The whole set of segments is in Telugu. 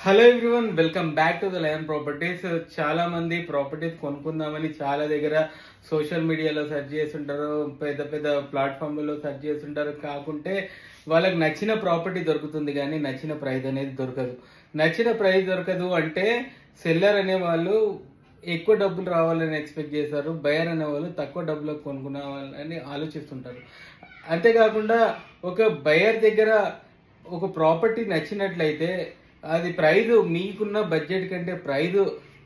Hello everyone, welcome back to the lion properties. చాలా మంది ప్రాపర్టీస్ కొనుక్కుందామని చాలా దగ్గర సోషల్ మీడియాలో సెర్చ్ చేస్తుంటారు, పెద్ద పెద్ద ప్లాట్ఫామ్లలో సెర్చ్ చేస్తుంటారు. కాకుంటే వాళ్ళకి నచ్చిన ప్రాపర్టీ దొరుకుతుంది కానీ నచ్చిన ప్రైస్ అనేది దొరకదు. నచ్చిన ప్రైస్ దొరకదు అంటే సెల్లర్ అనే వాళ్ళు ఎక్కువ డబ్బులు రావాలని ఎక్స్పెక్ట్ చేస్తారు, బయర్ అనే వాళ్ళు తక్కువ డబ్బులకు కొనుక్కున్నాలని ఆలోచిస్తుంటారు. అంతేకాకుండా ఒక బయర్ దగ్గర ఒక ప్రాపర్టీ నచ్చినట్లయితే అది ప్రైజ్ మీకున్న బడ్జెట్ కంటే ప్రైజ్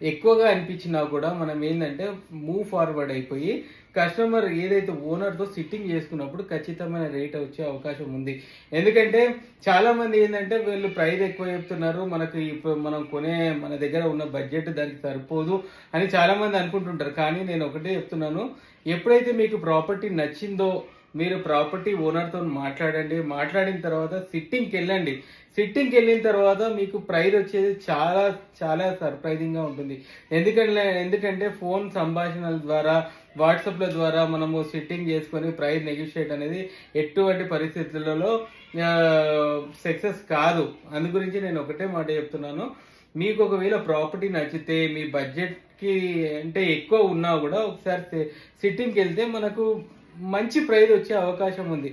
ఎక్కువగా అనిపించినా కూడా మనం ఏంటంటే మూవ్ ఫార్వర్డ్ అయిపోయి కస్టమర్ ఏదైతే ఓనర్తో సిట్టింగ్ చేసుకున్నప్పుడు ఖచ్చితమైన రేట్ వచ్చే అవకాశం ఉంది. ఎందుకంటే చాలా మంది ఏంటంటే వీళ్ళు ప్రైస్ ఎక్కువ చెప్తున్నారు, మనకు ఇప్పుడు మనం మన దగ్గర ఉన్న బడ్జెట్ దానికి సరిపోదు అని చాలా మంది అనుకుంటుంటారు. కానీ నేను ఒకటే చెప్తున్నాను, ఎప్పుడైతే మీకు ప్రాపర్టీ నచ్చిందో మీరు ప్రాపర్టీ ఓనర్తో మాట్లాడండి. మాట్లాడిన తర్వాత సిట్టింగ్కి వెళ్ళండి. సిట్టింగ్కి వెళ్ళిన తర్వాత మీకు ప్రైస్ వచ్చేది చాలా చాలా సర్ప్రైజింగ్గా ఉంటుంది. ఎందుకంటే ఫోన్ సంభాషణల ద్వారా, వాట్సాప్ల ద్వారా మనము సిట్టింగ్ చేసుకొని ప్రైస్ నెగోషియేట్ అనేది ఎటువంటి పరిస్థితులలో సక్సెస్ కాదు. అందు గురించి నేను ఒకటే మాట చెప్తున్నాను, మీకు ఒకవేళ ప్రాపర్టీ నచ్చితే మీ బడ్జెట్కి అంటే ఎక్కువ ఉన్నా కూడా ఒకసారి సిట్టింగ్కి వెళ్తే మనకు మంచి ప్రైజ్ వచ్చే అవకాశం ఉంది.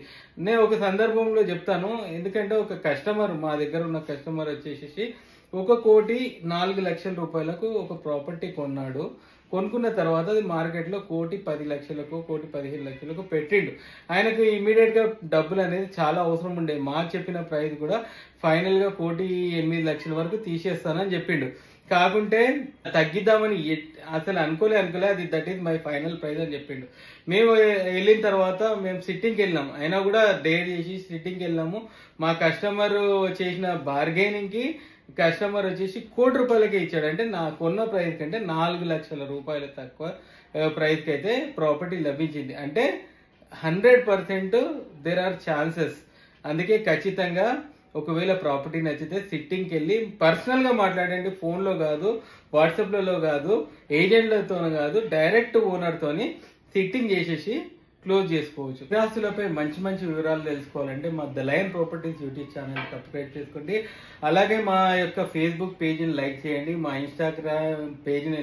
నేను ఒక సందర్భంలో చెప్తాను. ఎందుకంటే ఒక కస్టమర్, మా దగ్గర ఉన్న కస్టమర్ వచ్చేసి 1,04,00,000 రూపాయలకు ఒక ప్రాపర్టీ కొన్నాడు. కొనుక్కున్న తర్వాత అది మార్కెట్లో 1,10,00,000కు 1,15,00,000కు పెట్టిండు. ఆయనకు ఇమీడియట్ గా డబ్బులు అనేది చాలా అవసరం ఉండే. మాకు చెప్పిన ప్రైస్ కూడా ఫైనల్ గా 1,08,00,000 వరకు తీసేస్తానని చెప్పిండు. కాకుంటే తగ్గిద్దామని అసలు అనుకోలే అది that is my final price అని చెప్పిండు. మేము వెళ్ళిన తర్వాత మేము సిట్టింగ్కి వెళ్ళినాం, అయినా కూడా డేర్ చేసి సిట్టింగ్కి వెళ్ళాము. మా కస్టమర్ చేసిన బార్గెనింగ్ కి కస్టమర్ వచ్చేసి ₹1,00,00,000కే ఇచ్చాడు. అంటే నా కొన్న ప్రైస్ కంటే 4,00,000 రూపాయలు తక్కువ ప్రైస్ కి అయితే ప్రాపర్టీ లభించింది. అంటే 100% దేర్ ఆర్ ఛాన్సెస్. అందుకే ఖచ్చితంగా ఒకవేళ ప్రాపర్టీ నచ్చితే సిట్టింగ్కి వెళ్ళి పర్సనల్గా మాట్లాడండి. ఫోన్లో కాదు, వాట్సాప్లలో కాదు, ఏజెంట్లతో కాదు, డైరెక్ట్ ఓనర్తోని సిట్టింగ్ చేసేసి క్లోజ్ చేసుకోవచ్చు. స్థిరాస్తులపై మంచి మంచి వివరాలు తెలుసుకోవాలంటే మా the lion properties YouTube channel subscribe చేసుకోండి. అలాగే మా యొక్క ఫేస్బుక్ పేజ్ని లైక్ చేయండి, మా ఇన్స్టాగ్రామ్ పేజ్ని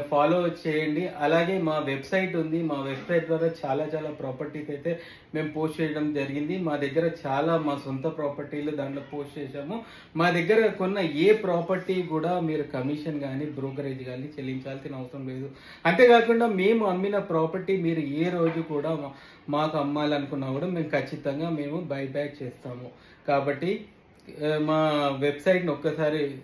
ఫాలో చేయండి. అలాగే మా వెబ్సైట్ ఉంది, మా వెబ్సైట్ ద్వారా చాలా చాలా ప్రాపర్టీస్ అయితే మేము పోస్ట్ చేయడం జరిగింది. మా దగ్గర చాలా మా సొంత ప్రాపర్టీలు దాంట్లో పోస్ట్ చేశాము. మా దగ్గర కొన్న ఏ ప్రాపర్టీ కూడా మీరు కమిషన్ కానీ బ్రోకరేజ్ కానీ చెల్లించాల్సిన అవసరం లేదు. అంతేకాకుండా మేము అమ్మిన ప్రాపర్టీ మీరు ఏ రోజు కూడా మాకు అమ్మాలనుకున్నా కూడా మేము ఖచ్చితంగా బైబ్యాక్ చేస్తాము. కాబట్టి మా వెబ్సైట్ని ఒక్కసారి